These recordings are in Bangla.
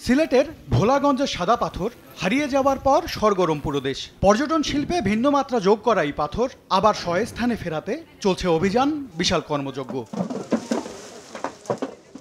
সিলেটের ভোলাগঞ্জের সাদা পাথর হারিয়ে যাওয়ার পর সরগরম পুরো দেশ। পর্যটন শিল্পে ভিন্ন মাত্রা যোগ করা এই পাথর আবার স্বস্থানে ফেরাতে চলছে অভিযান, বিশাল কর্মযজ্ঞ।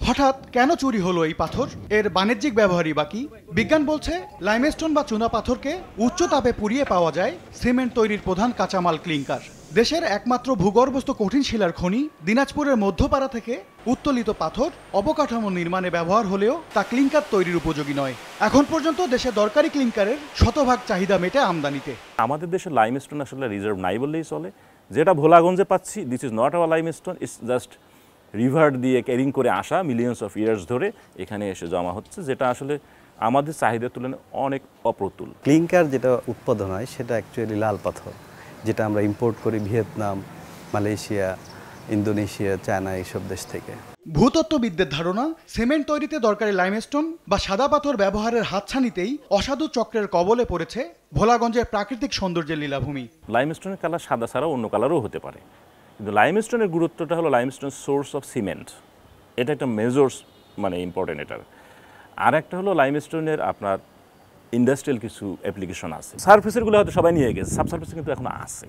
হঠাৎ কেন চুরি হলো এই পাথর? এর বাণিজ্যিক ব্যবহারই বাকি। বিজ্ঞান বলছে লাইমস্টোন বা চুনা পাথরকে উচ্চ তাপে পুড়িয়ে পাওয়া যায় সিমেন্ট তৈরির প্রধান কাঁচামাল ক্লিংকার। দেশের একমাত্র ভূগর্ভস্থ কঠিন শিলার খনি দিনাজপুরের মধ্যপাড়া থেকে উত্তোলিত পাথর অবকাঠামো নির্মাণে ব্যবহার হলেও তা ক্লিংকার তৈরির উপযোগী নয়। এখন পর্যন্ত দেশে দরকারি ক্লিংকারের শতভাগ চাহিদা মেটে আমদানিতে। আমাদের দেশে লাইমস্টোন আসলে রিজার্ভ নাই বললেই চলে। যেটা ভোলাগঞ্জে পাচ্ছি, this is not our limestone, it's just river দিয়ে ক্যারিং করে আসা মিলিয়নস অফ ইয়ার্স ধরে এখানে এসে জমা হচ্ছে, যেটা আসলে আমাদের চাহিদার তুলনায় অনেক অপ্রতুল। ক্লিংকার যেটা উৎপাদন হয় সেটা অ্যাকচুয়ালি লাল পাথর, যেটা আমরা ইম্পোর্ট করি ভিয়েতনাম, মালয়েশিয়া, ইন্দোনেশিয়া, চায়না এইসব দেশ থেকে। ভূতত্ত্ববিদদের ধারণা, সিমেন্ট তৈরিতে দরকারি লাইমস্টোন বা সাদা পাথর ব্যবহারের হাতছানিতেই অসাধু চক্রের কবলে পড়েছে ভোলাগঞ্জের প্রাকৃতিক সৌন্দর্যের লীলাভূমি। লাইমস্টোনের কালার সাদা ছাড়াও অন্য কালারও হতে পারে, কিন্তু লাইমস্টোনের গুরুত্বটা হলো লাইমস্টোন সোর্স অফ সিমেন্ট, এটা একটা মেজর ইম্পর্টেন্ট এটার। আর একটা হলো লাইমস্টোনের আপনার ইন্ডাস্ট্রিয়াল কিছু অ্যাপ্লিকেশন আছে। সারফেসেরগুলো হয়তো সবাই নিয়ে গেছে, সাবসারফেসে কিন্তু এখন আছে।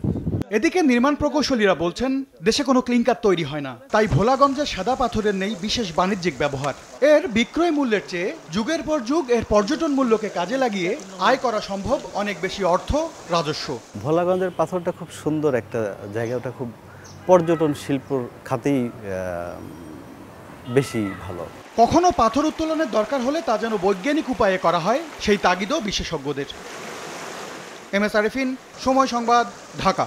এদিকে নির্মাণ প্রকৌশলীরা বলছেন দেশে কোনো ক্লিংকার তৈরি হয় না, তাই ভোলাগঞ্জের সাদা পাথরের নেই বিশেষ বাণিজ্যিক ব্যবহার। এর বিক্রয় মূল্যের চেয়ে যুগের পর যুগ এর পর্যটন মূল্যকে কাজে লাগিয়ে আয় করা সম্ভব অনেক বেশি অর্থ, রাজস্ব। ভোলাগঞ্জের পাথরটা খুব সুন্দর একটা জায়গা, ওটা খুব পর্যটন শিল্পর খাতেই বেশি ভালো। কখনো পাথর উত্তোলনের দরকার হলে তা যেন বৈজ্ঞানিক উপায়ে করা হয়, সেই তাগিদও বিশেষজ্ঞদের। এম এস আরিফিন, সময় সংবাদ, ঢাকা।